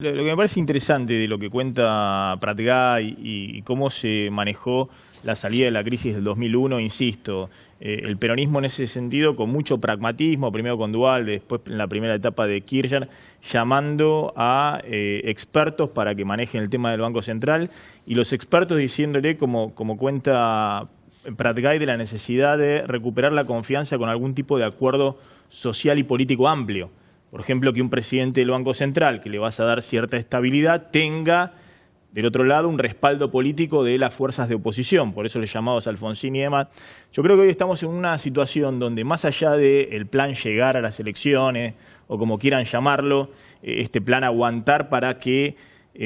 Lo que me parece interesante de lo que cuenta Pratgay y cómo se manejó la salida de la crisis del 2001, insisto, el peronismo en ese sentido con mucho pragmatismo, primero con Duhalde, después en la primera etapa de Kirchner, llamando a expertos para que manejen el tema del Banco Central y los expertos diciéndole, como cuenta Pratgay, de la necesidad de recuperar la confianza con algún tipo de acuerdo social y político amplio. Por ejemplo, que un presidente del Banco Central, que le vas a dar cierta estabilidad, tenga del otro lado un respaldo político de las fuerzas de oposición. Por eso le llamamos a Alfonsín y demás. Yo creo que hoy estamos en una situación donde, más allá del plan llegar a las elecciones, o como quieran llamarlo, este plan aguantar para que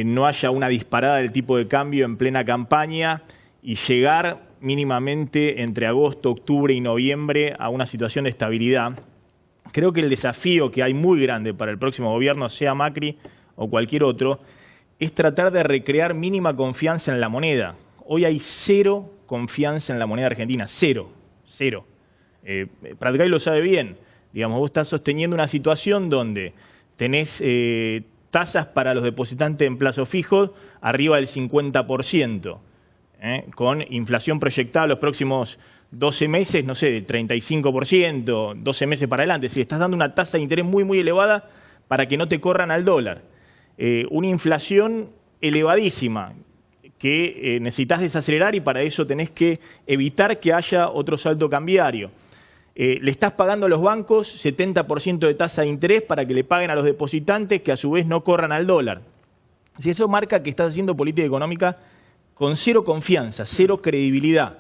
no haya una disparada del tipo de cambio en plena campaña y llegar mínimamente entre agosto, octubre y noviembre a una situación de estabilidad. Creo que el desafío que hay muy grande para el próximo gobierno, sea Macri o cualquier otro, es tratar de recrear mínima confianza en la moneda. Hoy hay cero confianza en la moneda argentina, cero. Pratgay lo sabe bien. Digamos, vos estás sosteniendo una situación donde tenés tasas para los depositantes en plazo fijo arriba del 50%, con inflación proyectada los próximos 12 meses, no sé, de 35%, 12 meses para adelante. Es decir, estás dando una tasa de interés muy elevada para que no te corran al dólar. Una inflación elevadísima que necesitas desacelerar y para eso tenés que evitar que haya otro salto cambiario. Le estás pagando a los bancos 70% de tasa de interés para que le paguen a los depositantes que a su vez no corran al dólar. Si eso marca que estás haciendo política económica con cero confianza, cero credibilidad.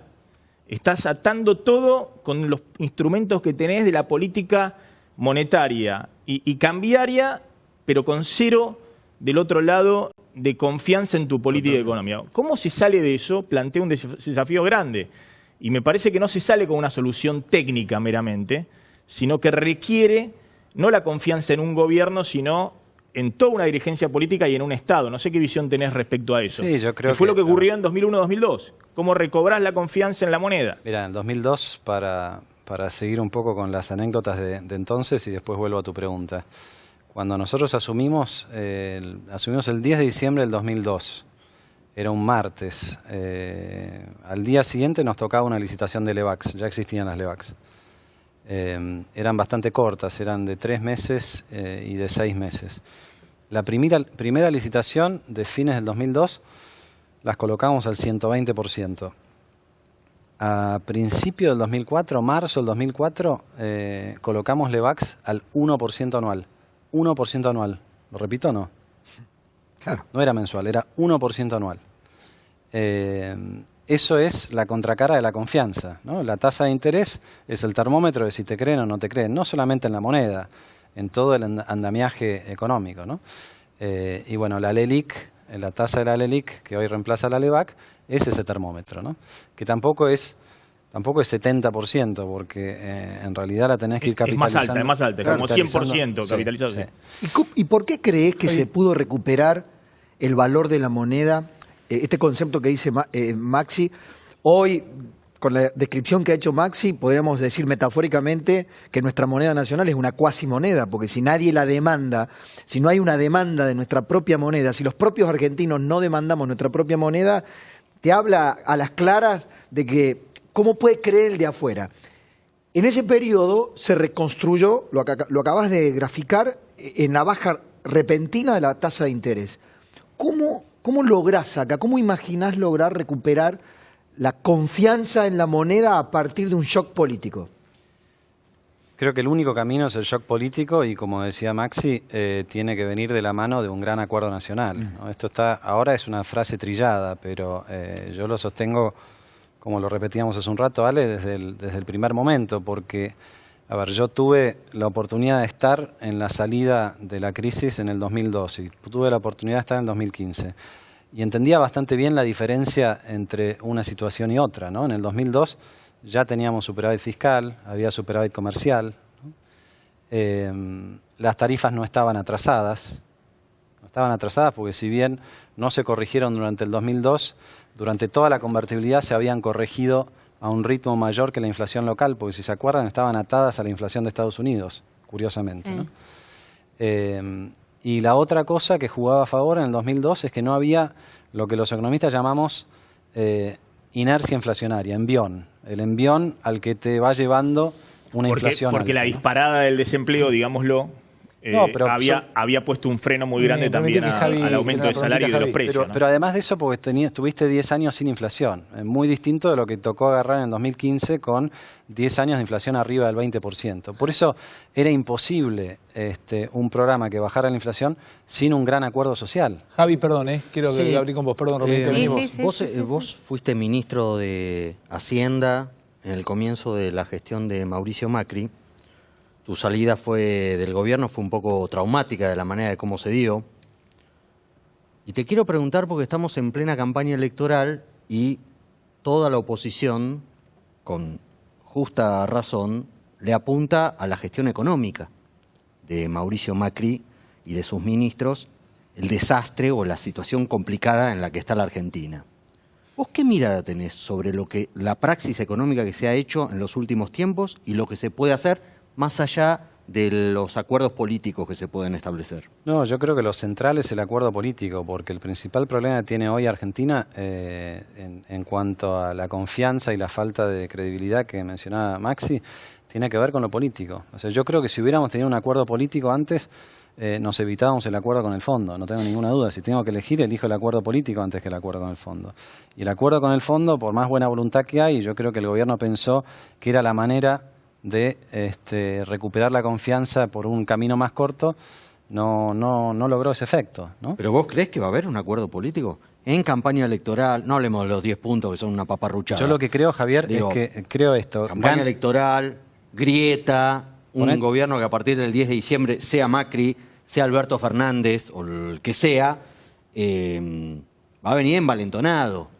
Estás atando todo con los instrumentos que tenés de la política monetaria y cambiaria, pero con cero del otro lado de confianza en tu política económica. ¿Cómo se sale de eso? Plantea un desafío grande. Y me parece que no se sale con una solución técnica meramente, sino que requiere no la confianza en un gobierno, sino en toda una dirigencia política y en un Estado. No sé qué visión tenés respecto a eso. Sí, yo creo que fue lo que ocurrió en 2001-2002. ¿Cómo recobrás la confianza en la moneda? Mira, en 2002, para seguir un poco con las anécdotas de entonces y después vuelvo a tu pregunta. Cuando nosotros asumimos el 10 de diciembre del 2002, era un martes. Al día siguiente nos tocaba una licitación de LEVAX, ya existían las LEVAX. Eran bastante cortas, eran de 3 meses y de 6 meses. La primera licitación de fines del 2002 las colocamos al 120%. A principio del 2004, marzo del 2004, colocamos LEVAX al 1% anual. 1% anual. ¿Lo repito o no? Claro. No era mensual, era 1% anual. Eso es la contracara de la confianza, ¿no? La tasa de interés es el termómetro de si te creen o no te creen, no solamente en la moneda, en todo el andamiaje económico, ¿no? Y bueno, la LELIQ, la tasa de la LELIQ, que hoy reemplaza la LEVAC, es ese termómetro, ¿no? Que tampoco es 70%, porque en realidad la tenés que ir capitalizando. Es más alta, como 100% capitalizado. Sí. ¿Y por qué crees que se pudo recuperar el valor de la moneda? Este concepto que dice Maxi, hoy, con la descripción que ha hecho Maxi, podríamos decir metafóricamente que nuestra moneda nacional es una cuasimoneda, porque si nadie la demanda, si no hay una demanda de nuestra propia moneda, si los propios argentinos no demandamos nuestra propia moneda, te habla a las claras de que cómo puede creer el de afuera. En ese periodo se reconstruyó, lo acabas de graficar, en la baja repentina de la tasa de interés. ¿Cómo lográs acá, cómo imaginás lograr recuperar la confianza en la moneda a partir de un shock político? Creo que el único camino es el shock político y, como decía Maxi, tiene que venir de la mano de un gran acuerdo nacional, ¿no? Esto ahora es una frase trillada, pero yo lo sostengo, como lo repetíamos hace un rato, Ale, desde el primer momento, porque, a ver, yo tuve la oportunidad de estar en la salida de la crisis en el 2002 y tuve la oportunidad de estar en el 2015. Y entendía bastante bien la diferencia entre una situación y otra, ¿no? En el 2002 ya teníamos superávit fiscal, había superávit comercial, ¿no? Las tarifas no estaban atrasadas. No estaban atrasadas porque, si bien no se corrigieron durante el 2002, durante toda la convertibilidad se habían corregido a un ritmo mayor que la inflación local, porque, si se acuerdan, estaban atadas a la inflación de Estados Unidos, curiosamente, ¿no? Y la otra cosa que jugaba a favor en el 2002 es que no había lo que los economistas llamamos inercia inflacionaria, envión. El envión al que te va llevando una inflación Porque alta, la ¿no? disparada del desempleo, digámoslo, No, pero había puesto un freno muy grande también al aumento del salario y de los precios. ¿no? Pero además de eso, porque estuviste 10 años sin inflación, muy distinto de lo que tocó agarrar en el 2015 con 10 años de inflación arriba del 20%. Por eso era imposible un programa que bajara la inflación sin un gran acuerdo social. Javi, perdón, quiero que abrí con vos. Perdón, Roberto, Vos fuiste ministro de Hacienda en el comienzo de la gestión de Mauricio Macri. Tu salida del gobierno fue un poco traumática de la manera de cómo se dio. Y te quiero preguntar porque estamos en plena campaña electoral y toda la oposición, con justa razón, le apunta a la gestión económica de Mauricio Macri y de sus ministros, el desastre o la situación complicada en la que está la Argentina. ¿Vos qué mirada tenés sobre la praxis económica que se ha hecho en los últimos tiempos y lo que se puede hacer más allá de los acuerdos políticos que se pueden establecer? No, yo creo que lo central es el acuerdo político, porque el principal problema que tiene hoy Argentina en cuanto a la confianza y la falta de credibilidad que mencionaba Maxi, tiene que ver con lo político. O sea, yo creo que si hubiéramos tenido un acuerdo político antes, nos evitábamos el acuerdo con el fondo, no tengo ninguna duda. Si tengo que elegir, elijo el acuerdo político antes que el acuerdo con el fondo. Y el acuerdo con el fondo, por más buena voluntad que hay, yo creo que el gobierno pensó que era la manera de recuperar la confianza por un camino más corto, no logró ese efecto, ¿no? ¿Pero vos creés que va a haber un acuerdo político? En campaña electoral, no hablemos de los 10 puntos que son una paparruchada. Yo lo que creo, Javier, es que creo esto. Campaña electoral, grieta, un gobierno que a partir del 10 de diciembre, sea Macri, sea Alberto Fernández o el que sea, va a venir envalentonado.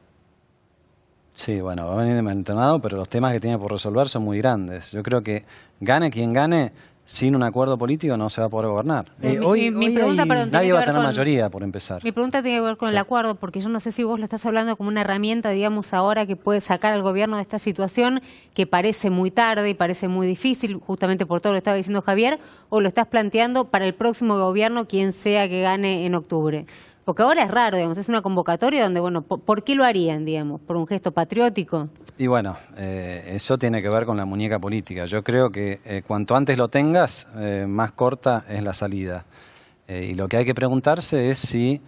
Sí, bueno, va a venir envalentonado, pero los temas que tiene por resolver son muy grandes. Yo creo que gane quien gane, sin un acuerdo político no se va a poder gobernar. Mi pregunta, perdón, nadie va a tener mayoría, por empezar. Mi pregunta tiene que ver con el acuerdo, porque yo no sé si vos lo estás hablando como una herramienta, digamos, ahora que puede sacar al gobierno de esta situación que parece muy tarde y parece muy difícil, justamente por todo lo que estaba diciendo Javier, o lo estás planteando para el próximo gobierno, quien sea que gane en octubre. Porque ahora es raro, digamos, es una convocatoria donde, bueno, ¿por qué lo harían, digamos? ¿Por un gesto patriótico? Y bueno, eso tiene que ver con la muñeca política. Yo creo que cuanto antes lo tengas, más corta es la salida. Y lo que hay que preguntarse es si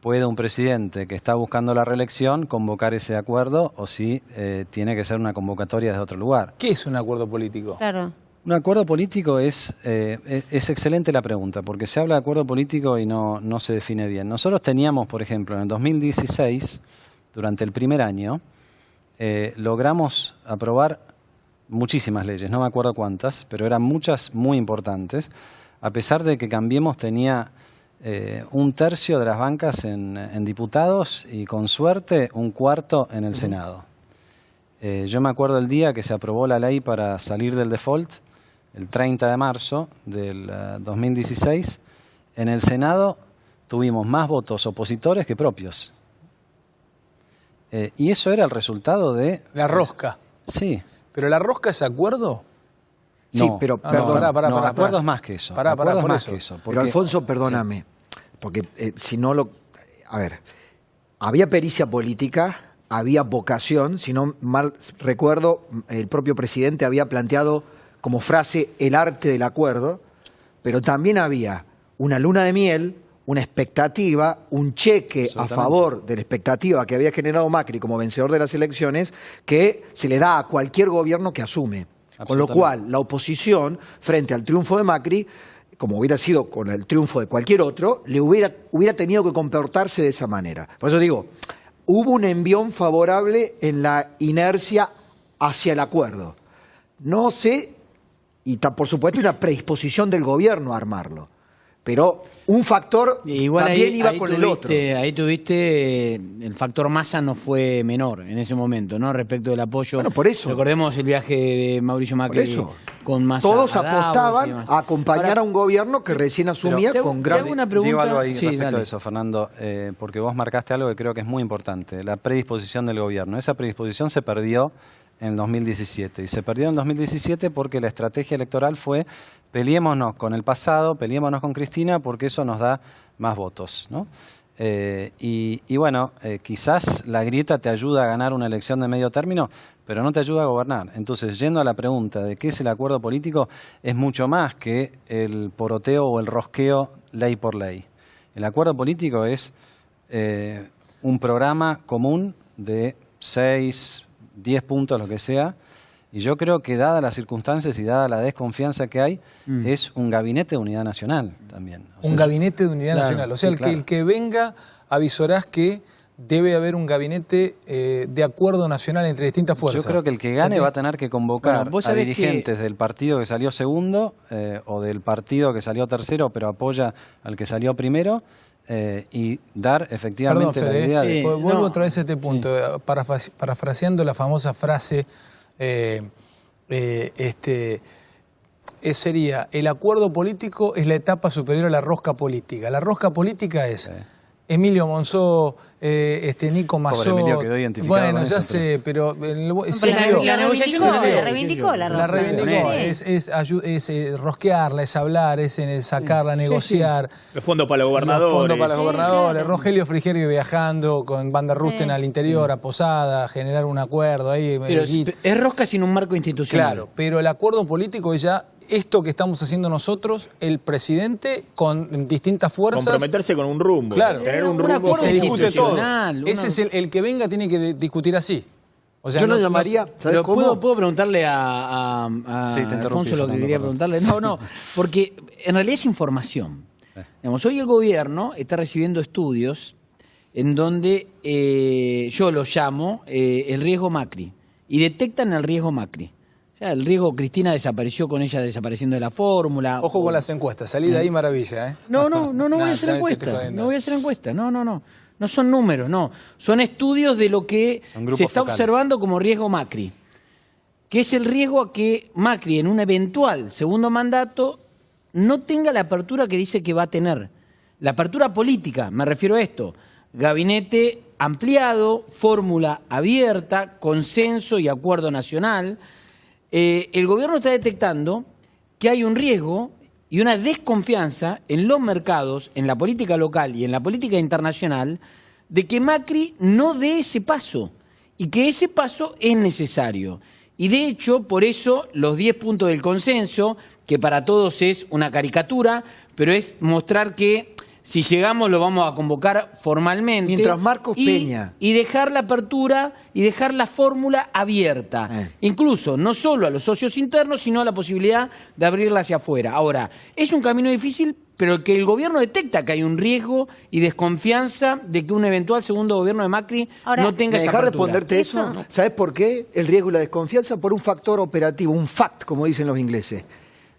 puede un presidente que está buscando la reelección convocar ese acuerdo o si tiene que ser una convocatoria desde otro lugar. ¿Qué es un acuerdo político? Claro. Un acuerdo político es excelente la pregunta, porque se habla de acuerdo político y no se define bien. Nosotros teníamos, por ejemplo, en el 2016, durante el primer año, logramos aprobar muchísimas leyes, no me acuerdo cuántas, pero eran muchas muy importantes, a pesar de que Cambiemos tenía un tercio de las bancas en diputados y con suerte un cuarto en el Senado. Yo me acuerdo el día que se aprobó la ley para salir del default, el 30 de marzo del 2016, en el Senado tuvimos más votos opositores que propios. Y eso era el resultado de... La rosca. Sí. ¿Pero la rosca es acuerdo? Sí, No, pero perdón. acuerdo es más que eso. Acuerdo es más que eso. Pero Alfonso, perdóname, porque si no lo... A ver, había pericia política, había vocación, si no mal recuerdo, el propio presidente había planteado como frase el arte del acuerdo, pero también había una luna de miel, una expectativa, un cheque a favor de la expectativa que había generado Macri como vencedor de las elecciones, que se le da a cualquier gobierno que asume. Con lo cual, la oposición, frente al triunfo de Macri, como hubiera sido con el triunfo de cualquier otro, le hubiera tenido que comportarse de esa manera. Por eso digo, hubo un envión favorable en la inercia hacia el acuerdo. No sé, y por supuesto una predisposición del gobierno a armarlo. Pero un factor igual también iba con el otro. Ahí tuviste, el factor masa no fue menor en ese momento, ¿no? Respecto del apoyo. Bueno, por eso. Recordemos el viaje de Mauricio Macri Por eso. con Massa. Todos a Davos apostaban y demás. a acompañar a un gobierno que recién asumía con gran... una pregunta. Digo algo ahí Sí, respecto dale. a eso, Fernando, porque vos marcaste algo que creo que es muy importante, la predisposición del gobierno. Esa predisposición se perdió en el 2017. Y se perdió en el 2017 porque la estrategia electoral fue peleémonos con el pasado, peleémonos con Cristina, porque eso nos da más votos, ¿no? Y bueno, quizás la grieta te ayuda a ganar una elección de medio término, pero no te ayuda a gobernar. Entonces, yendo a la pregunta de qué es el acuerdo político, es mucho más que el poroteo o el rosqueo ley por ley. El acuerdo político es un programa común de 6, 10 puntos, lo que sea, y yo creo que dadas las circunstancias y dada la desconfianza que hay, es un gabinete de unidad nacional también. O sea, Un gabinete de unidad claro, nacional. O sea, sí, claro. el que venga, avisarás que debe haber un gabinete de acuerdo nacional entre distintas fuerzas. Yo creo que el que gane va a tener que convocar Bueno, vos a sabés dirigentes del partido que salió segundo o del partido que salió tercero, pero apoya al que salió primero, y dar efectivamente Perdón, la Fede, idea de... vuelvo no. otra vez a este punto, parafraseando la famosa frase, sería, el acuerdo político es la etapa superior a la rosca política. La rosca política es Emilio Monzó, Nico Mazzó. Emilio quedó identificado Bueno, con ya eso, sé, pero se la dio. reivindicó la La Rosa. reivindicó, Sí. es rosquearla, es hablar, es sacarla, negociar. Los fondos para los Los gobernadores. fondos para los Sí, gobernadores. claro. Rogelio Frigerio viajando con Van der Rusten al interior, a Posada, generar un acuerdo ahí. Pero es rosca sin un marco institucional. Claro, pero el acuerdo político es ya esto que estamos haciendo nosotros, el presidente con distintas fuerzas. Comprometerse con un rumbo. Claro. Tener un Un rumbo. acuerdo Se discute todo. institucional, Ese es el que venga tiene que discutir así. O sea, Yo lo no- llamaría, ¿sabes Pero cómo? ¿puedo preguntarle a Sí, te interrumpí, Alfonso lo que Fernando, quería perdón. preguntarle? No, porque en realidad es información. Digamos, hoy el gobierno está recibiendo estudios en donde yo lo llamo el riesgo Macri, y detectan el riesgo Macri. O sea, el riesgo, Cristina desapareció con ella desapareciendo de la fórmula. Ojo con las encuestas, salí de ahí maravilla, ¿eh? No voy a hacer te estoy encuestas. jodiendo. No voy a hacer encuestas. No. No son números, no. Son estudios de lo que Son grupos se está focales. observando como riesgo Macri. Que es el riesgo a que Macri, en un eventual segundo mandato, no tenga la apertura que dice que va a tener. La apertura política, me refiero a esto. Gabinete ampliado, fórmula abierta, consenso y acuerdo nacional. El gobierno está detectando que hay un riesgo y una desconfianza en los mercados, en la política local y en la política internacional, de que Macri no dé ese paso y que ese paso es necesario. Y de hecho, por eso los 10 puntos del consenso, que para todos es una caricatura, pero es mostrar que si llegamos lo vamos a convocar formalmente. Mientras Marcos Peña. Y dejar la apertura y dejar la fórmula abierta. Incluso, no solo a los socios internos, sino a la posibilidad de abrirla hacia afuera. Ahora, es un camino difícil, pero que el gobierno detecta que hay un riesgo y desconfianza de que un eventual segundo gobierno de Macri Ahora, no tenga ¿Me esa dejás apertura. responderte eso? Eso. ¿Sabes por qué? El riesgo y la desconfianza por un factor operativo, un fact, como dicen los ingleses.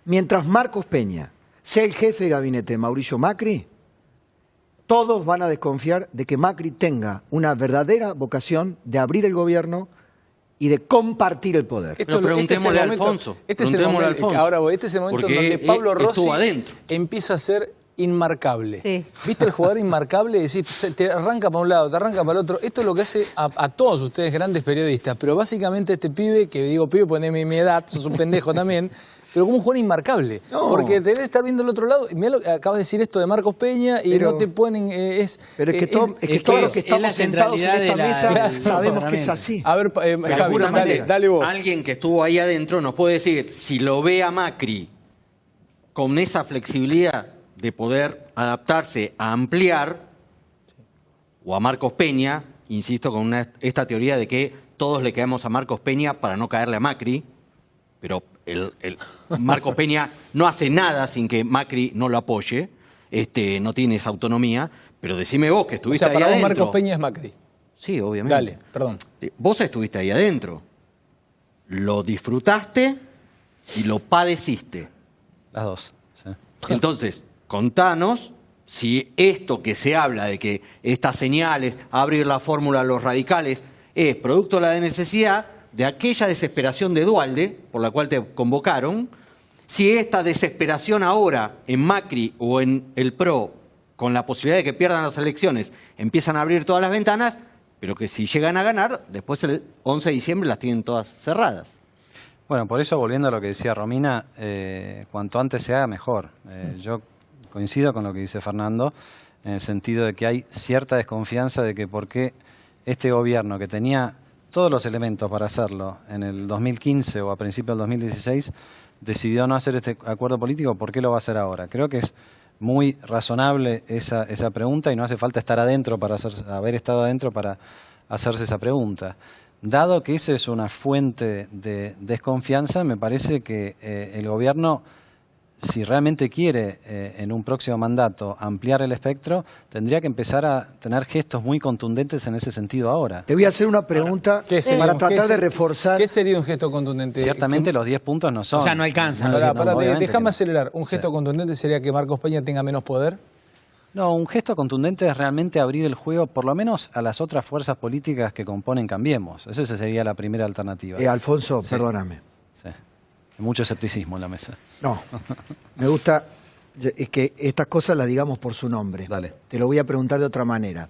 Mientras Marcos Peña sea el jefe de gabinete de Mauricio Macri, todos van a desconfiar de que Macri tenga una verdadera vocación de abrir el gobierno y de compartir el poder. Pero preguntémosle a Alfonso. Este es el Preguntémosle a momento, Alfonso. ahora voy, este es el momento Porque donde Pablo estuvo Rossi adentro. empieza a ser inmarcable. Sí. ¿Viste el jugador inmarcable? Decís, te arranca para un lado, te arranca para el otro. Esto es lo que hace a todos ustedes grandes periodistas, pero básicamente este pibe, que digo pibe, poneme mi edad, sos un pendejo también, pero como un jugador inmarcable. No. Porque debes estar viendo el otro lado. Mirá lo que acabas de decir esto de Marcos Peña y Pero- no te ponen... Pero es que, todos los que es la estamos sentados en centralidad esta de la- mesa del sabemos que es Parlamento. así. A ver, Javi, Seguramente dale vos. alguien que estuvo ahí adentro nos puede decir, si lo ve a Macri con esa flexibilidad de poder adaptarse a ampliar, o a Marcos Peña, insisto con esta teoría de que todos le caemos a Marcos Peña para no caerle a Macri, pero el Marcos Peña no hace nada sin que Macri no lo apoye, no tiene esa autonomía, pero decime vos que O estuviste sea, ahí para vos adentro. Marcos Peña es Macri. Sí, obviamente. Dale, perdón. Vos estuviste ahí adentro. Lo disfrutaste y lo padeciste. Las dos. Sí. Entonces, contanos si esto que se habla de que estas señales, abrir la fórmula a los radicales, es producto de la necesidad de aquella desesperación de Duhalde, por la cual te convocaron, si esta desesperación ahora en Macri o en el PRO, con la posibilidad de que pierdan las elecciones, empiezan a abrir todas las ventanas, pero que si llegan a ganar, después el 11 de diciembre las tienen todas cerradas. Bueno, por eso, volviendo a lo que decía Romina, cuanto antes se haga, mejor. Yo coincido con lo que dice Fernando, en el sentido de que hay cierta desconfianza de que por qué este gobierno, que tenía todos los elementos para hacerlo en el 2015 o a principios del 2016, decidió no hacer este acuerdo político, ¿por qué lo va a hacer ahora? Creo que es muy razonable esa pregunta y no hace falta estar adentro para haber estado adentro para hacerse esa pregunta. Dado que esa es una fuente de desconfianza, me parece que el gobierno, si realmente quiere en un próximo mandato ampliar el espectro, tendría que empezar a tener gestos muy contundentes en ese sentido ahora. Te voy a hacer una pregunta para tratar de reforzar. ¿Qué sería un gesto contundente? Ciertamente los 10 puntos no son. O sea, no alcanzan. Déjame acelerar. ¿Un gesto contundente sería que Marcos Peña tenga menos poder? No, un gesto contundente es realmente abrir el juego, por lo menos a las otras fuerzas políticas que componen Cambiemos. Esa sería la primera alternativa. Alfonso, Sí. perdóname. Sí. Hay mucho escepticismo en la mesa. No, me gusta es que estas cosas las digamos por su nombre. Dale. Te lo voy a preguntar de otra manera.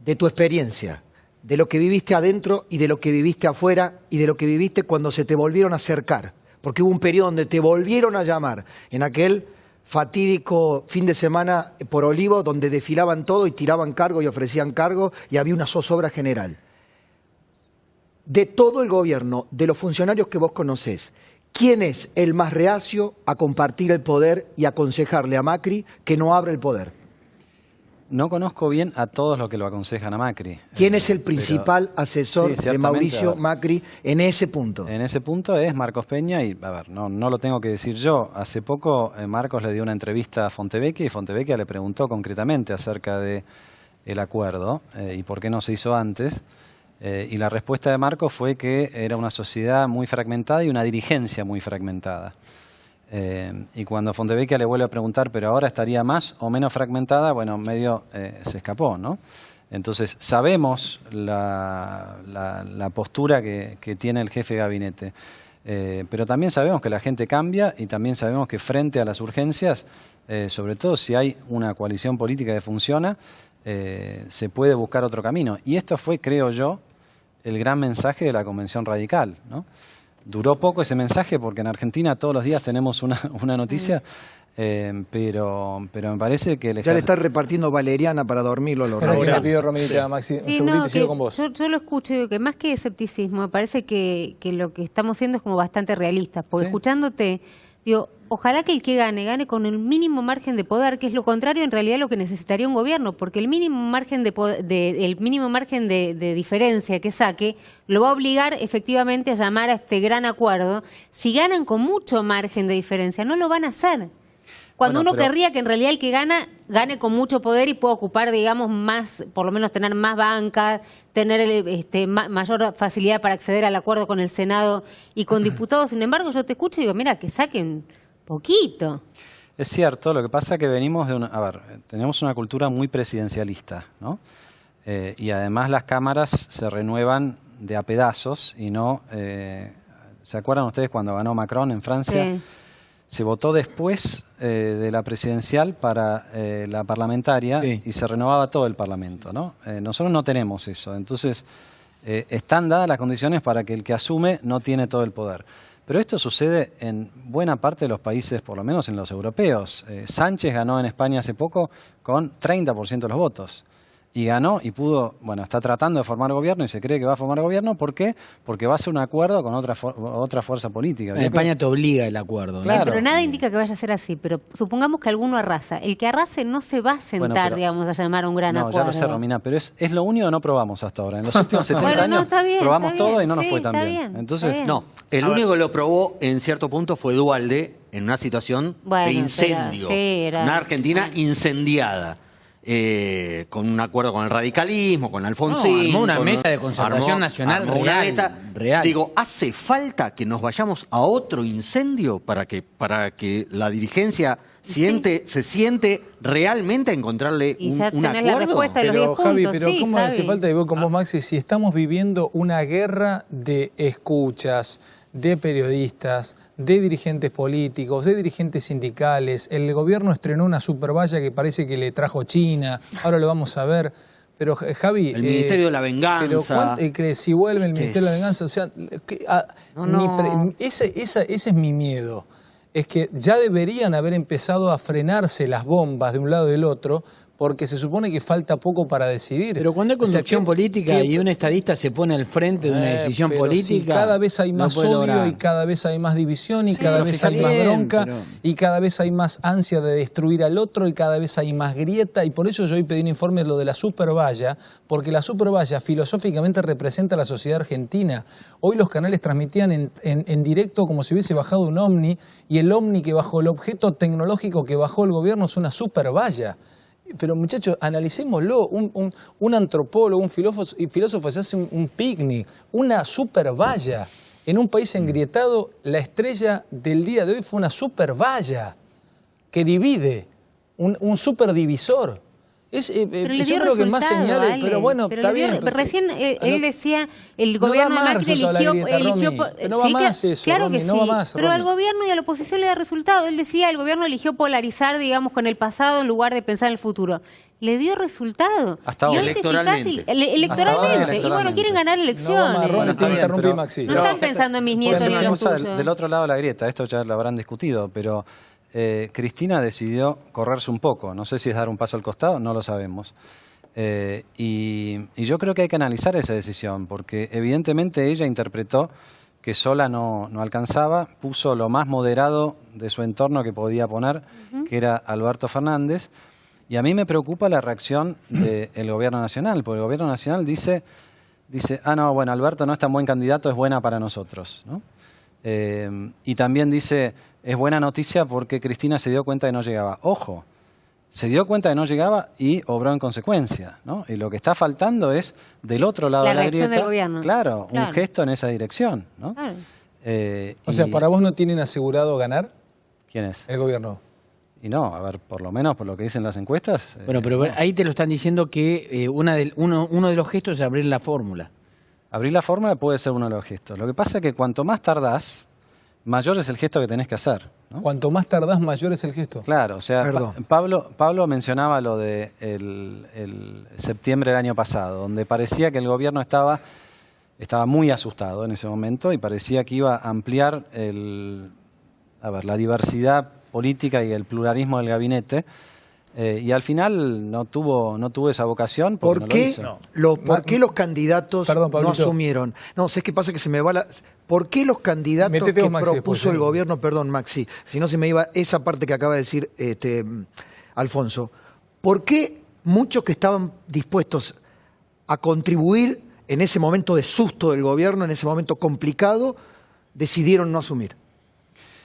De tu experiencia, de lo que viviste adentro y de lo que viviste afuera y de lo que viviste cuando se te volvieron a acercar. Porque hubo un periodo donde te volvieron a llamar, en aquel fatídico fin de semana por Olivo, donde desfilaban todo y tiraban cargo y ofrecían cargo y había una zozobra general. De todo el gobierno, de los funcionarios que vos conocés, ¿quién es el más reacio a compartir el poder y aconsejarle a Macri que no abra el poder? No conozco bien a todos los que lo aconsejan a Macri. ¿Quién es el principal asesor de ciertamente, Mauricio Macri en ese punto? En ese punto es Marcos Peña y, a ver, no lo tengo que decir yo. Hace poco Marcos le dio una entrevista a Fontevecchia y Fontevecchia le preguntó concretamente acerca del acuerdo y por qué no se hizo antes. Y la respuesta de Marcos fue que era una sociedad muy fragmentada y una dirigencia muy fragmentada. Y cuando Fontevecchia le vuelve a preguntar, ¿pero ahora estaría más o menos fragmentada? Bueno, medio se escapó, ¿no? Entonces, sabemos la postura que tiene el jefe de gabinete. Pero también sabemos que la gente cambia y también sabemos que frente a las urgencias, sobre todo si hay una coalición política que funciona, se puede buscar otro camino. Y esto fue, creo yo, el gran mensaje de la Convención Radical, ¿no? Duró poco ese mensaje porque en Argentina todos los días tenemos una noticia, pero me parece que... Ya le está repartiendo valeriana para dormirlo. Espera que me pido, Rominita, Maxi, un segundito y sigo con vos. Yo lo escucho y digo que más que escepticismo, me parece que lo que estamos haciendo es como bastante realista, porque escuchándote, digo, ojalá que el que gane con el mínimo margen de poder, que es lo contrario en realidad lo que necesitaría un gobierno, porque el mínimo margen de diferencia que saque lo va a obligar efectivamente a llamar a este gran acuerdo. Si ganan con mucho margen de diferencia, no lo van a hacer. Cuando uno querría que en realidad el que gane con mucho poder y pueda ocupar, digamos, más, por lo menos tener más bancas, tener mayor facilidad para acceder al acuerdo con el Senado y con diputados. Sin embargo, yo te escucho y digo, mira, que saquen poquito. Es cierto, lo que pasa es que venimos de tenemos una cultura muy presidencialista, ¿no? Y además las cámaras se renuevan de a pedazos y no... ¿se acuerdan ustedes cuando ganó Macron en Francia? Sí. Se votó después de la presidencial para la parlamentaria y se renovaba todo el Parlamento, ¿no? Nosotros no tenemos eso, entonces están dadas las condiciones para que el que asume no tiene todo el poder. Pero esto sucede en buena parte de los países, por lo menos en los europeos. Sánchez ganó en España hace poco con 30% de los votos. Y ganó y pudo, está tratando de formar gobierno y se cree que va a formar gobierno. ¿Por qué? Porque va a hacer un acuerdo con otra fuerza política. En España te obliga el acuerdo, ¿no? Claro. Pero nada indica que vaya a ser así. Pero supongamos que alguno arrasa. El que arrase no se va a sentar, digamos, a llamar a un gran acuerdo. No, ya lo sé, Romina, pero es lo único que no probamos hasta ahora. En los últimos 70 años está bien, probamos todo y no nos sí, fue tan está bien. bien. Entonces, No, el único que lo probó en cierto punto fue Duhalde en una situación de incendio. Una Argentina incendiada. Con un acuerdo con el radicalismo, con Alfonsín. Armó una mesa de concertación nacional real. Digo, ¿hace falta que nos vayamos a otro incendio para que la dirigencia se siente realmente a encontrarle un acuerdo? La respuesta de los 10 puntos. Javi, pero sí, ¿cómo Javi. hace falta, y voy con vos, Maxi, si estamos viviendo una guerra de escuchas, de periodistas, de dirigentes políticos, de dirigentes sindicales? El gobierno estrenó una supervalla que parece que le trajo China, ahora lo vamos a ver. Pero Javi... El Ministerio de la Venganza. Pero que si vuelve el Ministerio de la Venganza, o sea, ese es mi miedo. Es que ya deberían haber empezado a frenarse las bombas de un lado y del otro, porque se supone que falta poco para decidir. Pero cuando hay conducción política y un estadista se pone al frente de una decisión política... Si cada vez hay más odio y cada vez hay más división y cada vez hay más bronca y cada vez hay más ansia de destruir al otro y cada vez hay más grieta, y por eso yo hoy pedí un informe de lo de la supervalla, porque la supervalla filosóficamente representa a la sociedad argentina. Hoy los canales transmitían en directo como si hubiese bajado un ovni, y el ovni que bajó, el objeto tecnológico que bajó el gobierno es una supervalla. Pero muchachos, analicémoslo, un antropólogo, un filósofo se hace un picnic, una supervalla. En un país engrietado, la estrella del día de hoy fue una supervalla que divide, un superdivisor. Yo creo que más señales, Ale, pero bueno, está bien. Recién él decía, el gobierno de Macri eligió... No va más eso, claro Romy, que no sí, va más, pero Romy. al gobierno y a la oposición le da resultado. Él decía, el gobierno eligió polarizar, digamos, con el pasado en lugar de pensar en el futuro. Le dio resultado. Hasta ahora. Y hoy te fijás, Electoralmente. electoralmente. Y bueno, quieren ganar elecciones. No, te interrumpí, Maxi. No están pensando en mis nietos ni en los tuyos. Del otro lado de la grieta, esto ya lo habrán discutido, pero Cristina decidió correrse un poco. No sé si es dar un paso al costado, no lo sabemos. Y yo creo que hay que analizar esa decisión, porque evidentemente ella interpretó que sola no alcanzaba, puso lo más moderado de su entorno que podía poner, que era Alberto Fernández, y a mí me preocupa la reacción del Gobierno Nacional, porque el Gobierno Nacional dice, no, bueno, Alberto no es tan buen candidato, es buena para nosotros, ¿no? Y también dice, es buena noticia porque Cristina se dio cuenta de que no llegaba. Ojo, se dio cuenta de que no llegaba y obró en consecuencia, ¿no? Y lo que está faltando es, del otro lado de la grieta, del gobierno. Claro, un gesto en esa dirección, ¿no? Claro. O sea, ¿para vos no tienen asegurado ganar? ¿Quién es? El gobierno. Y no, a ver, por lo menos por lo que dicen las encuestas. Bueno, pero ahí te lo están diciendo que uno de los gestos es abrir la fórmula. Abrir la fórmula puede ser uno de los gestos. Lo que pasa es que cuanto más tardás, mayor es el gesto que tenés que hacer, ¿no? Cuanto más tardás, mayor es el gesto. Claro, o sea, Pablo mencionaba lo de el septiembre del año pasado, donde parecía que el gobierno estaba muy asustado en ese momento y parecía que iba a ampliar la diversidad política y el pluralismo del gabinete. Y al final no tuvo esa vocación. ¿Por qué, ¿Por qué los candidatos Perdón, no asumieron? No, sé qué pasa que se me va la... ¿Por qué los candidatos Métete que Maxi propuso después, el gobierno, perdón Maxi, si no se me iba esa parte que acaba de decir Alfonso, ¿por qué muchos que estaban dispuestos a contribuir en ese momento de susto del gobierno, en ese momento complicado, decidieron no asumir,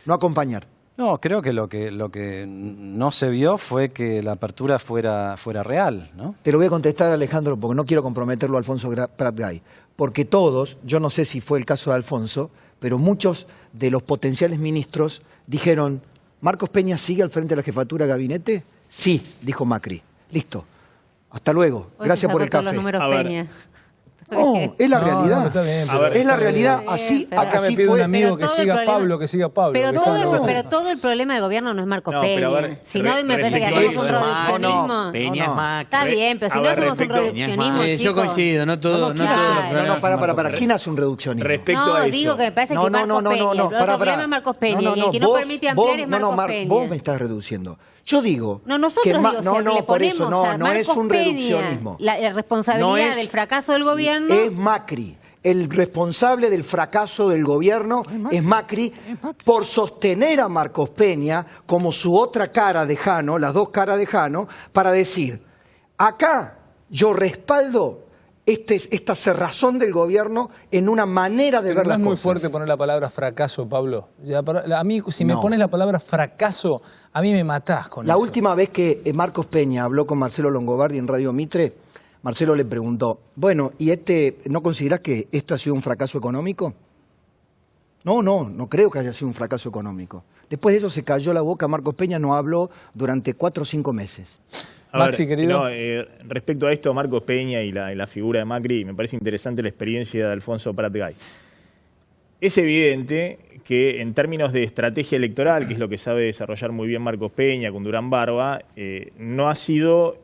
no acompañar? No, creo que lo que no se vio fue que la apertura fuera real, ¿no? Te lo voy a contestar, Alejandro, porque no quiero comprometerlo a Alfonso Pratgay. Porque todos, yo no sé si fue el caso de Alfonso, pero muchos de los potenciales ministros dijeron, ¿Marcos Peña sigue al frente de la jefatura de gabinete? Sí, dijo Macri. Listo. Hasta luego. Hoy Gracias se por el sacó todos café. los números A ver. Peña. No, es la realidad. No, está bien, pero- es la realidad. Está Así, bien, Acá me así pide un fue. amigo Pero que todo el siga problema- Pablo, que siga Pablo. Pero que todo, está loco. pero todo el problema del gobierno no es Marcos No, pero Peña. a ver, Si no, me parece que respecto hacemos a un eso, reduccionismo. Peña es Macri. Está bien, pero si A no ver, hacemos un respecto- reduccionismo, Yo chicos. coincido, no todo. ¿Quién claro. hace- problemas no, son Marcos para. Peña. ¿Quién hace un reduccionismo? Respecto No, a eso. digo que me parece que Marcos Peña. El otro problema es Marcos Peña. Y el que no permite ampliar es Marcos Peña. Vos me estás reduciendo. Yo digo No, nosotros que digo, o sea, le por eso ponemos a no es Marcos un Peña reduccionismo. la responsabilidad No es- del fracaso del gobierno. Es Macri. El responsable del fracaso del gobierno es Macri por sostener a Marcos Peña como su otra cara de Jano, las dos caras de Jano, para decir, acá yo respaldo esta cerrazón del gobierno en una manera de Pero ver no las es muy cosas. fuerte poner la palabra fracaso, Pablo. A mí, si me No. pones la palabra fracaso, a mí me matás con La eso. última vez que Marcos Peña habló con Marcelo Longobardi en Radio Mitre, Marcelo le preguntó, bueno, ¿y no considerás que esto ha sido un fracaso económico? No creo que haya sido un fracaso económico. Después de eso se cayó la boca, Marcos Peña no habló durante 4 o 5 meses. A ver, Maxi, querido. Respecto a esto, Marcos Peña y la figura de Macri, me parece interesante la experiencia de Alfonso Pratgay. Es evidente que en términos de estrategia electoral, que es lo que sabe desarrollar muy bien Marcos Peña con Durán Barba, no ha sido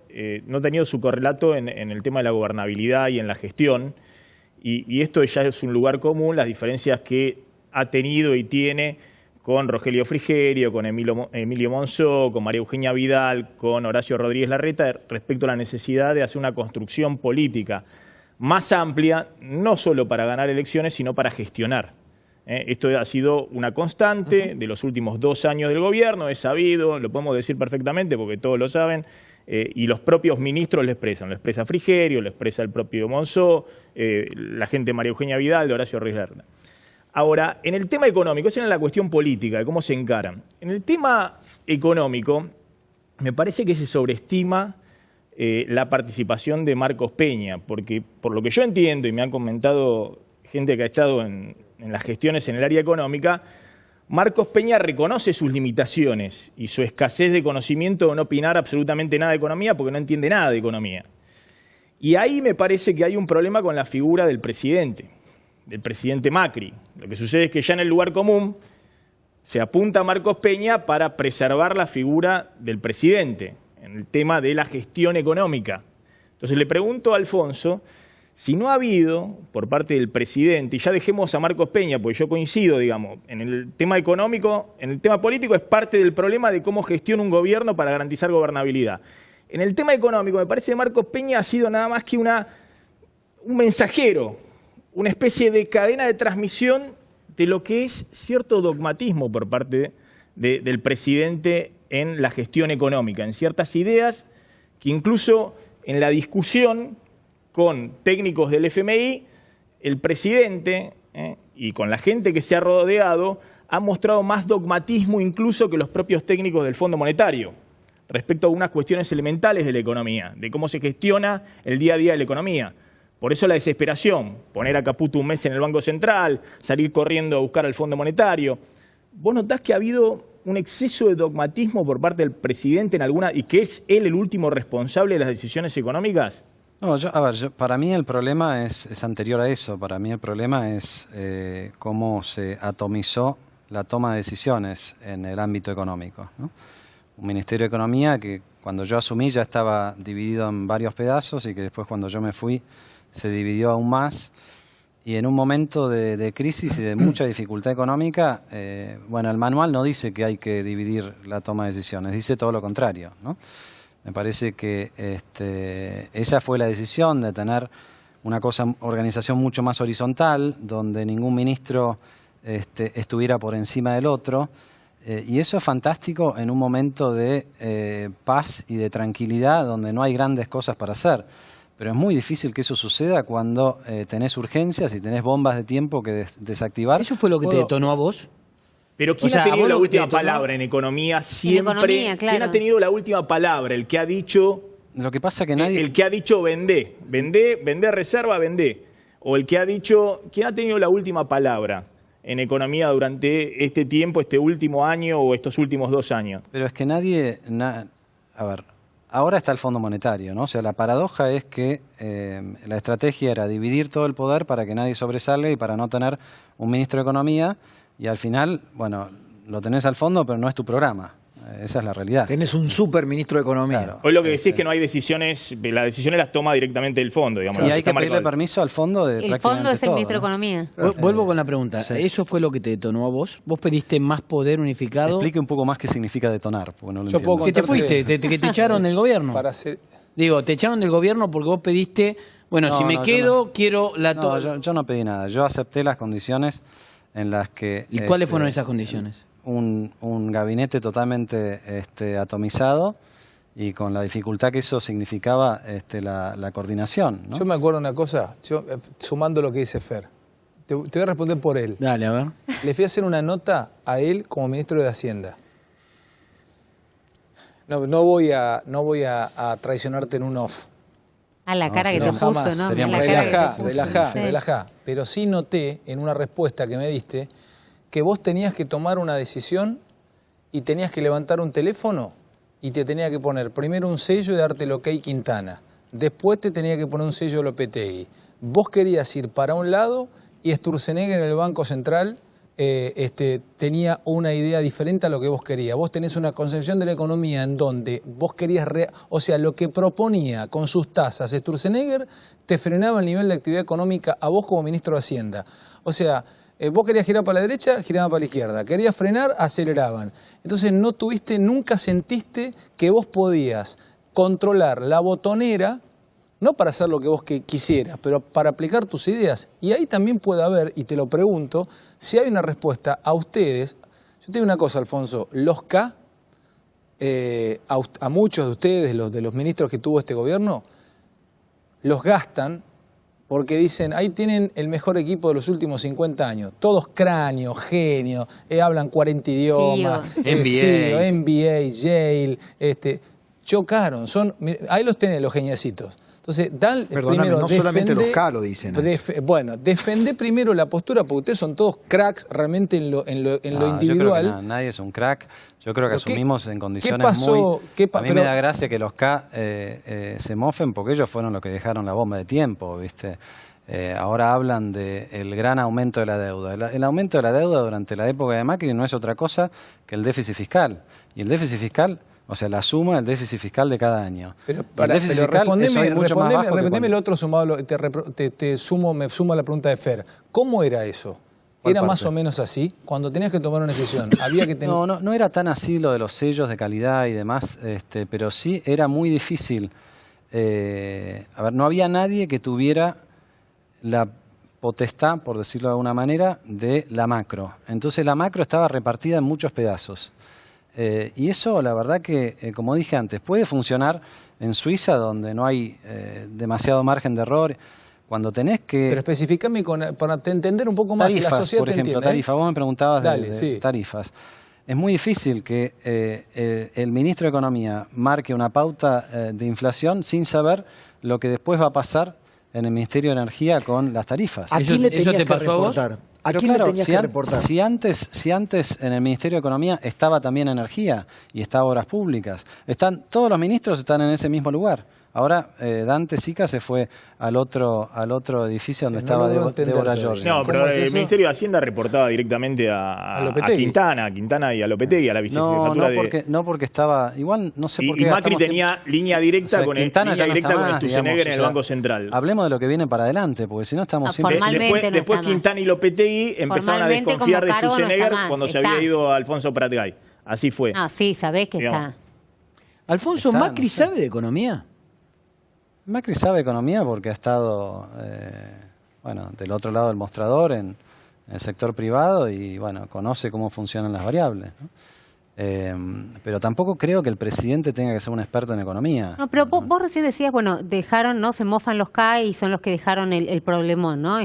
no ha tenido su correlato en el tema de la gobernabilidad y en la gestión. Y esto ya es un lugar común, las diferencias que ha tenido y tiene con Rogelio Frigerio, con Emilio Monzó, con María Eugenia Vidal, con Horacio Rodríguez Larreta, respecto a la necesidad de hacer una construcción política más amplia, no solo para ganar elecciones, sino para gestionar. Esto ha sido una constante de los últimos 2 años del gobierno, es sabido, lo podemos decir perfectamente porque todos lo saben, y los propios ministros lo expresa Frigerio, lo expresa el propio Monzó, la gente de María Eugenia Vidal, de Horacio Rodríguez Larreta. Ahora, en el tema económico, esa era la cuestión política, de cómo se encaran. En el tema económico, me parece que se sobreestima la participación de Marcos Peña, porque por lo que yo entiendo, y me han comentado gente que ha estado en las gestiones en el área económica, Marcos Peña reconoce sus limitaciones y su escasez de conocimiento o no opinar absolutamente nada de economía porque no entiende nada de economía. Y ahí me parece que hay un problema con la figura del presidente Macri. Lo que sucede es que ya en el lugar común se apunta a Marcos Peña para preservar la figura del presidente en el tema de la gestión económica. Entonces le pregunto a Alfonso si no ha habido por parte del presidente, y ya dejemos a Marcos Peña, porque yo coincido, digamos, en el tema económico, en el tema político es parte del problema de cómo gestiona un gobierno para garantizar gobernabilidad. En el tema económico me parece que Marcos Peña ha sido nada más que un mensajero, una especie de cadena de transmisión de lo que es cierto dogmatismo por parte del presidente en la gestión económica, en ciertas ideas que incluso en la discusión con técnicos del FMI, el presidente y con la gente que se ha rodeado ha mostrado más dogmatismo incluso que los propios técnicos del Fondo Monetario respecto a algunas cuestiones elementales de la economía, de cómo se gestiona el día a día de la economía. Por eso la desesperación, poner a Caputo un mes en el Banco Central, salir corriendo a buscar al Fondo Monetario. ¿Vos notás que ha habido un exceso de dogmatismo por parte del presidente en alguna, y que es él el último responsable de las decisiones económicas? No, para mí el problema es anterior a eso. Para mí el problema es cómo se atomizó la toma de decisiones en el ámbito económico, ¿no? Un Ministerio de Economía que cuando yo asumí ya estaba dividido en varios pedazos y que después cuando yo me fui se dividió aún más. Y en un momento de crisis y de mucha dificultad económica, bueno, el manual no dice que hay que dividir la toma de decisiones, dice todo lo contrario, ¿no? Me parece que esa fue la decisión de tener una organización mucho más horizontal, donde ningún ministro estuviera por encima del otro. Y eso es fantástico en un momento de paz y de tranquilidad, donde no hay grandes cosas para hacer. Pero es muy difícil que eso suceda cuando tenés urgencias y tenés bombas de tiempo que desactivar. ¿Eso fue lo que te detonó a vos? Pero ¿quién ha tenido la última palabra en economía siempre? En economía, claro. ¿Quién ha tenido la última palabra? El que ha dicho... Lo que pasa que nadie... El que ha dicho vendé, reserva, vendé. O el que ha dicho... ¿Quién ha tenido la última palabra en economía durante este tiempo, este último año o estos últimos 2 años? Pero es que nadie... A ver, ahora está el Fondo Monetario, ¿no? O sea, la paradoja es que la estrategia era dividir todo el poder para que nadie sobresalga y para no tener un ministro de Economía. Y al final, bueno, lo tenés al fondo, pero no es tu programa. Esa es la realidad. Tenés un super ministro de Economía. Claro. Hoy lo que decís es que no hay decisiones, las decisiones las toma directamente el fondo, digamos. Y hay que pedirle permiso al fondo de El fondo es el ministro de todo, ¿no? Economía. Vuelvo con la pregunta. Sí. ¿Eso fue lo que te detonó a vos? ¿Vos pediste más poder unificado? Explique un poco más qué significa detonar, porque no lo Yo puedo entiendo. ¿Que te contarte- fuiste? ¿Que te echaron del gobierno? Para hacer... Digo, te echaron del gobierno porque vos pediste, bueno, No, si me no, quedo, yo no. quiero la... No, yo no pedí nada. Yo acepté las condiciones en las que... ¿Y cuáles fueron esas condiciones? Un gabinete totalmente atomizado y con la dificultad que eso significaba la coordinación, ¿no? Yo me acuerdo una cosa, sumando lo que dice Fer. Te voy a responder por él. Dale, a ver. Le fui a hacer una nota a él como ministro de Hacienda. No voy a traicionarte en un off. A la No, cara que no, te puso, jamás. ¿no? Sería A la muy cara que te Relajá, puso. Sí. relajá. Pero sí noté en una respuesta que me diste que vos tenías que tomar una decisión y tenías que levantar un teléfono y te tenía que poner primero un sello y darte el OK Quintana. Después te tenía que poner un sello Lopetegui. Vos querías ir para un lado y Sturzenegger en el Banco Central tenía una idea diferente a lo que vos querías. Vos tenés una concepción de la economía en donde vos querías, o sea, lo que proponía con sus tasas Sturzenegger te frenaba el nivel de actividad económica a vos como ministro de Hacienda. O sea, vos querías girar para la derecha, giraban para la izquierda. Querías frenar, aceleraban. Entonces nunca sentiste que vos podías controlar la botonera, no para hacer lo que vos quisieras, pero para aplicar tus ideas. Y ahí también puede haber, y te lo pregunto, si hay una respuesta a ustedes. Yo te digo una cosa, Alfonso, los K, a muchos de ustedes, de los ministros que tuvo este gobierno, los gastan porque dicen, ahí tienen el mejor equipo de los últimos 50 años. Todos cráneos, genios, hablan 40 idiomas, MBA, Yale, chocaron. Ahí los tenés, los geniecitos. Entonces, perdóname, primero, no solamente los K lo dicen. Bueno, defendé primero la postura, porque ustedes son todos cracks realmente en lo individual. Yo creo que nadie es un crack. Yo creo que asumimos en condiciones a mí me da gracia que los K se mofen porque ellos fueron los que dejaron la bomba de tiempo, ¿viste? Ahora hablan del gran aumento de la deuda. El aumento de la deuda durante la época de Macri no es otra cosa que el déficit fiscal. Y el déficit fiscal, o sea, la suma del déficit fiscal de cada año. Pero respondeme el otro sumado, me sumo a la pregunta de Fer. ¿Cómo era eso? ¿Era más o menos así? Cuando tenías que tomar una decisión, había que tener... No era tan así lo de los sellos de calidad y demás, pero sí era muy difícil. No había nadie que tuviera la potestad, por decirlo de alguna manera, de la macro. Entonces la macro estaba repartida en muchos pedazos. Y eso, la verdad que, como dije antes, puede funcionar en Suiza, donde no hay demasiado margen de error. Cuando tenés que... Pero especificame para entender un poco más tarifas, la sociedad. Por ejemplo, tarifas. Vos me preguntabas de tarifas. Es muy difícil que el ministro de Economía marque una pauta de inflación sin saber lo que después va a pasar en el Ministerio de Energía con las tarifas. ¿A quién le tenías que reportar? ¿A quién le tenías que reportar? Si antes en el Ministerio de Economía estaba también Energía y estaba Obras Públicas, todos los ministros están en ese mismo lugar. Ahora Dante Sica se fue al otro edificio donde estaba Débora Giorgi. No, pero el Ministerio de Hacienda reportaba directamente a Quintana y a Lopetegui, a la vicejefatura no porque estaba... Igual no sé por qué... Y Macri tenía línea directa con Sturzenegger en el Banco Central. Hablemos de lo que viene para adelante, porque si no estamos siempre... Después Quintana y Lopetegui empezaron a desconfiar de Sturzenegger cuando se había ido Alfonso Prat-Gay. Así fue. Ah, sí, sabés que está. Alfonso, ¿Macri sabe de economía? Macri sabe economía porque ha estado del otro lado del mostrador en el sector privado y conoce cómo funcionan las variables, ¿no? Pero tampoco creo que el presidente tenga que ser un experto en economía. No, pero vos recién decías, dejaron, ¿no? Se mofan los K y son los que dejaron el problemón, ¿no?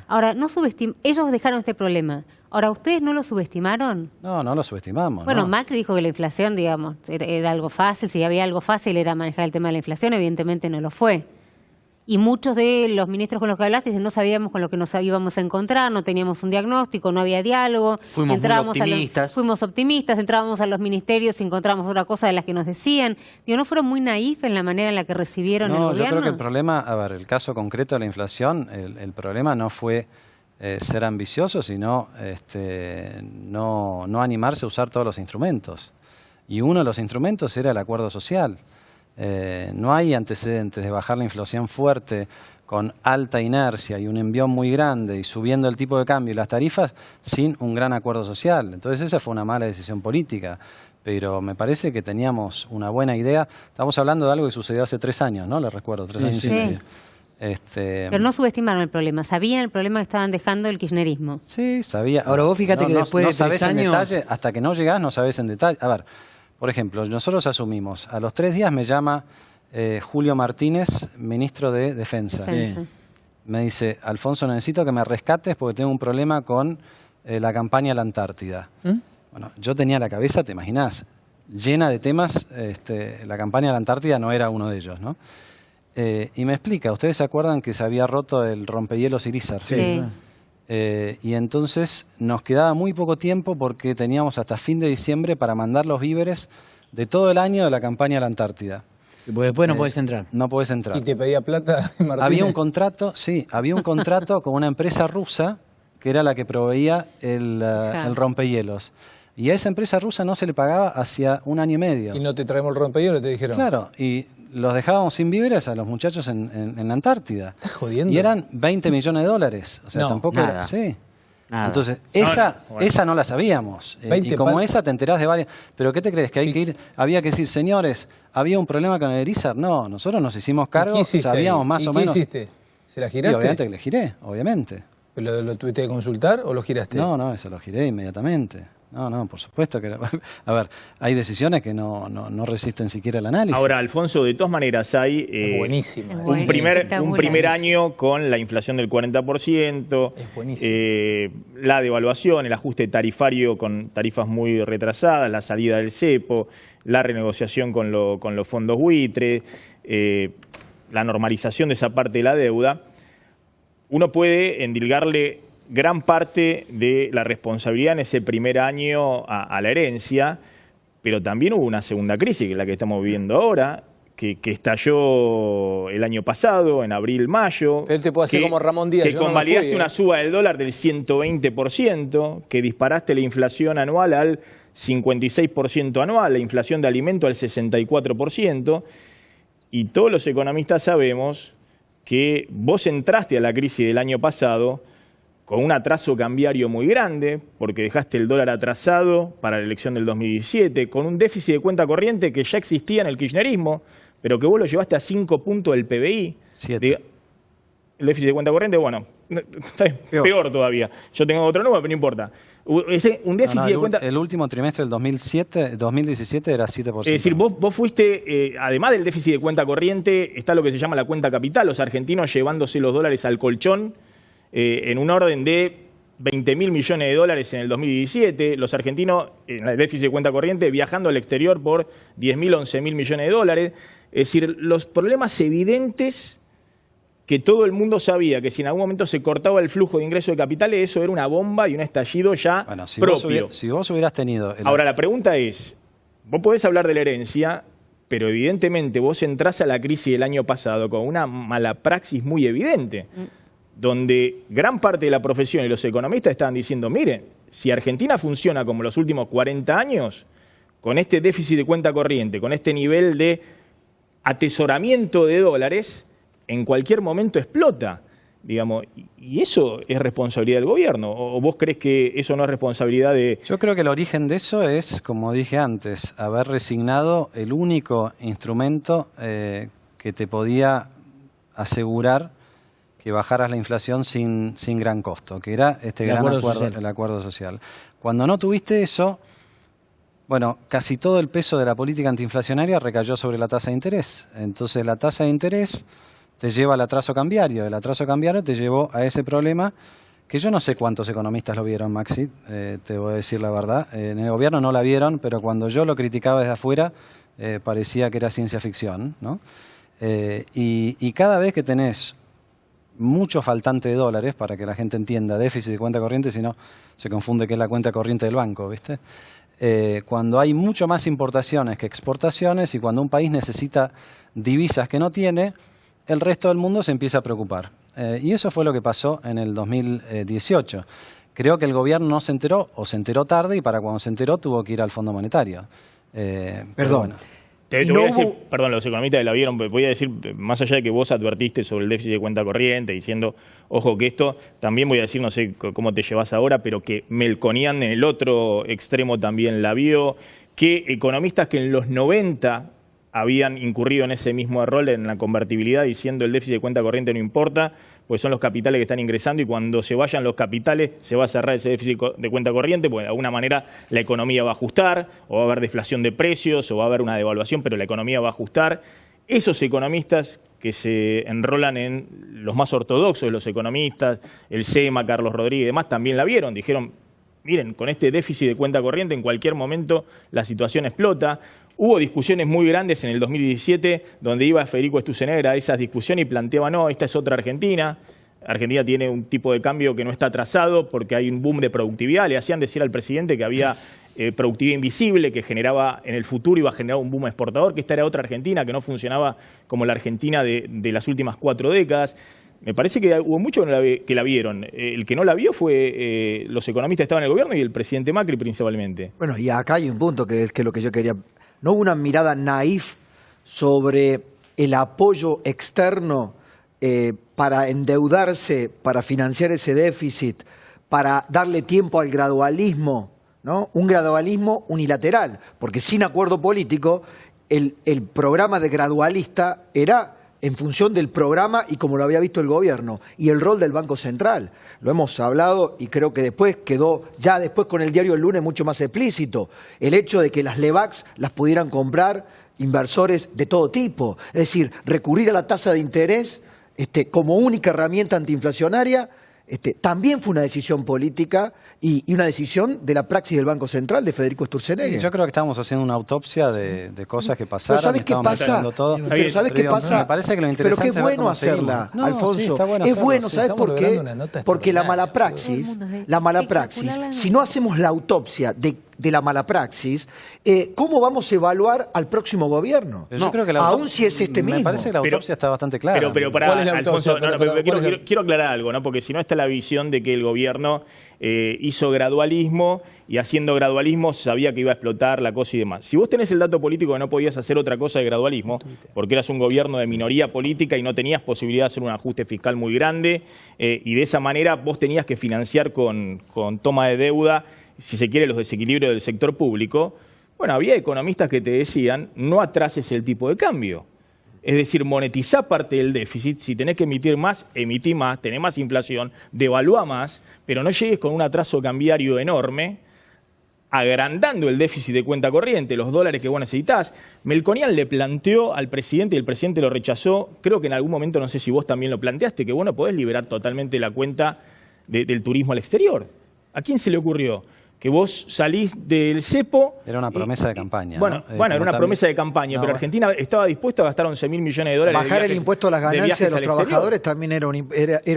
Ahora, ellos dejaron este problema. Ahora, ¿ustedes no lo subestimaron? No lo subestimamos. Bueno, Macri dijo que la inflación, digamos, era algo fácil. Si había algo fácil era manejar el tema de la inflación, evidentemente no lo fue. Y muchos de los ministros con los que hablaste dicen, no sabíamos con lo que nos íbamos a encontrar, no teníamos un diagnóstico, no había diálogo. Fuimos optimistas, entrábamos a los ministerios y encontramos otra cosa de las que nos decían. ¿No fueron muy naif en la manera en la que recibieron el gobierno? Yo creo que el problema, el caso concreto de la inflación, el problema no fue ser ambicioso, sino no animarse a usar todos los instrumentos. Y uno de los instrumentos era el acuerdo social. No hay antecedentes de bajar la inflación fuerte con alta inercia y un envión muy grande y subiendo el tipo de cambio y las tarifas sin un gran acuerdo social. Entonces esa fue una mala decisión política, pero me parece que teníamos una buena idea. Estamos hablando de algo que sucedió hace 3 años, ¿no? Le recuerdo, 3 años y medio. Pero no subestimaron el problema, sabían el problema que estaban dejando el kirchnerismo. Sí, sabía. Ahora vos fíjate que después de 3 años... En detalle, hasta que no llegás no sabés en detalle. A ver, por ejemplo, nosotros asumimos, a los 3 días me llama Julio Martínez, ministro de Defensa. Me dice, Alfonso, necesito que me rescates porque tengo un problema con la campaña a la Antártida. Bueno, yo tenía la cabeza, te imaginás, llena de temas. La campaña a la Antártida no era uno de ellos, ¿no? Y me explica, ¿ustedes se acuerdan que se había roto el rompehielos Irizar? Sí. Y entonces nos quedaba muy poco tiempo porque teníamos hasta fin de diciembre para mandar los víveres de todo el año de la campaña a la Antártida. Porque después no podés entrar. No podés entrar. ¿Y te pedía plata, Martínez? Había un contrato con una empresa rusa que era la que proveía el rompehielos. Y a esa empresa rusa no se le pagaba hacía 1 año y medio. Y no te traemos el rompehielos, te dijeron. Claro, y los dejábamos sin víveres a los muchachos en la Antártida. ¿Estás jodiendo? Y eran 20 millones de dólares. O sea, No, tampoco nada. era. Sí. Nada. Entonces, bueno. esa no la sabíamos. 20 Y como pal- esa te enterás de varias. ¿Pero qué te crees? ¿Que hay que ir? Había que decir, señores, ¿había un problema con el Erizar? No, nosotros nos hicimos cargo, ¿Qué hiciste sabíamos ahí? más ¿Y o qué menos. hiciste? ¿Se la Y giraste? obviamente que le giré, obviamente. ¿Lo tuviste que consultar o lo giraste? No, eso lo giré inmediatamente. No, por supuesto que... A ver, hay decisiones que no resisten siquiera el análisis. Ahora, Alfonso, de todas maneras hay Es buenísima. Es un bueno, primer espectacular. año con la inflación del 40%, Es buenísimo. la devaluación, el ajuste tarifario con tarifas muy retrasadas, la salida del cepo, la renegociación con los fondos buitre, la normalización de esa parte de la deuda. Uno puede endilgarle gran parte de la responsabilidad en ese primer año a la herencia, pero también hubo una segunda crisis, que es la que estamos viviendo ahora, que estalló el año pasado, en abril, mayo. Pero él te puede hacer como Ramón Díaz, Que yo no me convalidaste fui, una suba del dólar del 120%, que disparaste la inflación anual al 56% anual, la inflación de alimento al 64%, y todos los economistas sabemos que vos entraste a la crisis del año pasado con un atraso cambiario muy grande, porque dejaste el dólar atrasado para la elección del 2017, con un déficit de cuenta corriente que ya existía en el kirchnerismo, pero que vos lo llevaste a 5 puntos del PBI. 7. El déficit de cuenta corriente, bueno, está bien, peor todavía. Yo tengo otro número, pero no importa. Un déficit de cuenta... El último trimestre del 2017 era 7%. Es decir, vos fuiste, además del déficit de cuenta corriente, está lo que se llama la cuenta capital, los argentinos llevándose los dólares al colchón en un orden de 20.000 millones de dólares en el 2017, los argentinos en el déficit de cuenta corriente viajando al exterior por 10.000, 11.000 millones de dólares. Es decir, los problemas evidentes que todo el mundo sabía que si en algún momento se cortaba el flujo de ingreso de capitales, eso era una bomba y un estallido ya Bueno, propio. si vos hubieras tenido... Ahora, la pregunta es, vos podés hablar de la herencia, pero evidentemente vos entrás a la crisis del año pasado con una mala praxis muy evidente, donde gran parte de la profesión y los economistas estaban diciendo, miren, si Argentina funciona como los últimos 40 años, con este déficit de cuenta corriente, con este nivel de atesoramiento de dólares, en cualquier momento explota, digamos, y eso es responsabilidad del gobierno, o vos crees que eso no es responsabilidad de... Yo creo que el origen de eso es, como dije antes, haber resignado el único instrumento que te podía asegurar que bajaras la inflación sin gran costo, que era este El gran acuerdo acuerdo, social. el acuerdo social. Cuando no tuviste eso, bueno, casi todo el peso de la política antiinflacionaria recayó sobre la tasa de interés. Entonces la tasa de interés te lleva al atraso cambiario. El atraso cambiario te llevó a ese problema que yo no sé cuántos economistas lo vieron, Maxi, te voy a decir la verdad. En el gobierno no la vieron, pero cuando yo lo criticaba desde afuera, parecía que era ciencia ficción, ¿no? Y cada vez que tenés mucho faltante de dólares, para que la gente entienda, déficit de cuenta corriente, si no se confunde que es la cuenta corriente del banco, ¿viste? Cuando hay mucho más importaciones que exportaciones y cuando un país necesita divisas que no tiene, el resto del mundo se empieza a preocupar. Y eso fue lo que pasó en el 2018. Creo que el gobierno no se enteró o se enteró tarde y para cuando se enteró tuvo que ir al Fondo Monetario. Pero Perdón. bueno. Te No voy a decir, hubo- perdón, los economistas la vieron, pero voy a decir, más allá de que vos advertiste sobre el déficit de cuenta corriente, diciendo, ojo que esto, también voy a decir, no sé cómo te llevas ahora, pero que Melconian en el otro extremo también la vio, que economistas que en los 90 habían incurrido en ese mismo error en la convertibilidad, diciendo el déficit de cuenta corriente no importa, pues son los capitales que están ingresando y cuando se vayan los capitales se va a cerrar ese déficit de cuenta corriente, pues de alguna manera la economía va a ajustar, o va a haber deflación de precios, o va a haber una devaluación, pero la economía va a ajustar. Esos economistas que se enrolan en los más ortodoxos de los economistas, el SEMA, Carlos Rodríguez y demás, también la vieron, dijeron, miren, con este déficit de cuenta corriente en cualquier momento la situación explota. Hubo discusiones muy grandes en el 2017 donde iba Federico Sturzenegger a esas discusiones y planteaba, no, esta es otra Argentina. Argentina tiene un tipo de cambio que no está atrasado porque hay un boom de productividad. Le hacían decir al presidente que había productividad invisible, que generaba en el futuro iba a generar un boom exportador, que esta era otra Argentina, que no funcionaba como la Argentina de las últimas 4 décadas. Me parece que hubo muchos que la vieron. El que no la vio fue los economistas que estaban en el gobierno y el presidente Macri principalmente. Bueno, y acá hay un punto que es lo que yo quería. No hubo una mirada naif sobre el apoyo externo para endeudarse, para financiar ese déficit, para darle tiempo al gradualismo, ¿no? Un gradualismo unilateral, porque sin acuerdo político, el programa de gradualista era en función del programa y como lo había visto el gobierno, y el rol del Banco Central. Lo hemos hablado y creo que después quedó, ya después con el diario El Lunes, mucho más explícito, el hecho de que las LEVAX las pudieran comprar inversores de todo tipo, es decir, recurrir a la tasa de interés como única herramienta antiinflacionaria. También fue una decisión política y una decisión de la praxis del Banco Central de Federico Sturzenegger. Sí, yo creo que estamos haciendo una autopsia de cosas que pasaron. Pero ¿sabes qué pasa? Pero ¿sabes qué pasa? Me parece que lo interesante pero qué bueno hacerla, Alfonso. Sí, está bueno es hacerlo, bueno, sí. ¿sabes por qué? Una nota Porque la extraordinaria. mala praxis, si no hacemos la autopsia de la mala praxis, ¿cómo vamos a evaluar al próximo gobierno? Pero yo creo que la aún si es mismo. Me parece que la autopsia está bastante clara. Pero para ¿Cuál es la Alfonso, autopsia? quiero aclarar algo, ¿no? Porque si no está la visión de que el gobierno hizo gradualismo y haciendo gradualismo sabía que iba a explotar la cosa y demás. Si vos tenés el dato político que no podías hacer otra cosa de gradualismo, porque eras un gobierno de minoría política y no tenías posibilidad de hacer un ajuste fiscal muy grande, y de esa manera vos tenías que financiar con toma de deuda, si se quiere, los desequilibrios del sector público, bueno, había economistas que te decían, no atrases el tipo de cambio. Es decir, monetizá parte del déficit, si tenés que emitir más, emití más, tenés más inflación, devalúa más, pero no llegues con un atraso cambiario enorme, agrandando el déficit de cuenta corriente, los dólares que vos necesitás. Melconian le planteó al presidente y el presidente lo rechazó. Creo que en algún momento, no sé si vos también lo planteaste, que vos no podés liberar totalmente la cuenta del turismo al exterior. ¿A quién se le ocurrió? Que vos salís del cepo... Era una promesa de campaña. Bueno, ¿no? era una promesa de campaña, No, pero Argentina estaba dispuesto a gastar 11.000 millones de dólares. Bajar el impuesto a las ganancias de los trabajadores también era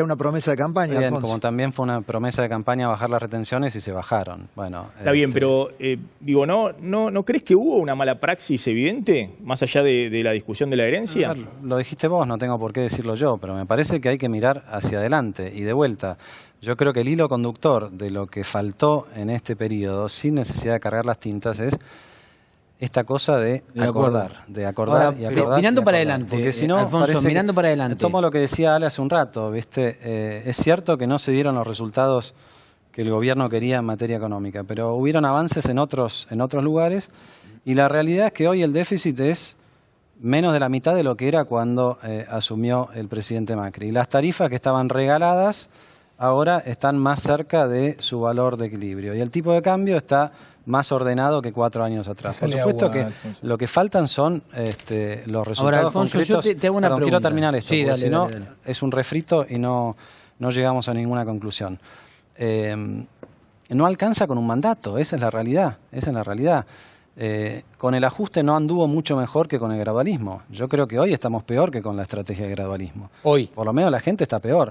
una promesa de campaña, bien, Alfonso. como también fue una promesa de campaña bajar las retenciones y se bajaron. Bueno, está bien, pero digo, ¿no crees que hubo una mala praxis evidente, más allá de la discusión de la herencia? Lo dijiste vos, no tengo por qué decirlo yo, pero me parece que hay que mirar hacia adelante y de vuelta. Yo creo que el hilo conductor de lo que faltó en este periodo, sin necesidad de cargar las tintas, es esta cosa de acordar Ahora, y acordar. Mirando y para acordar. adelante, Porque si no, Alfonso, mirando para adelante. Tomo lo que decía Ale hace un rato, ¿viste? Es cierto que no se dieron los resultados que el gobierno quería en materia económica, pero hubieron avances en otros lugares y la realidad es que hoy el déficit es menos de la mitad de lo que era cuando asumió el presidente Macri. Y las tarifas que estaban regaladas ahora están más cerca de su valor de equilibrio. Y el tipo de cambio está más ordenado que 4 años atrás. Por supuesto que lo que faltan son los resultados ahora, Alfonso, concretos. yo te hago una pregunta. Quiero terminar esto, Sí, porque dale, si no dale. es un refrito y no llegamos a ninguna conclusión. No alcanza con un mandato, esa es la realidad. Con el ajuste no anduvo mucho mejor que con el gradualismo. Yo creo que hoy estamos peor que con la estrategia de gradualismo. Hoy. Por lo menos la gente está peor.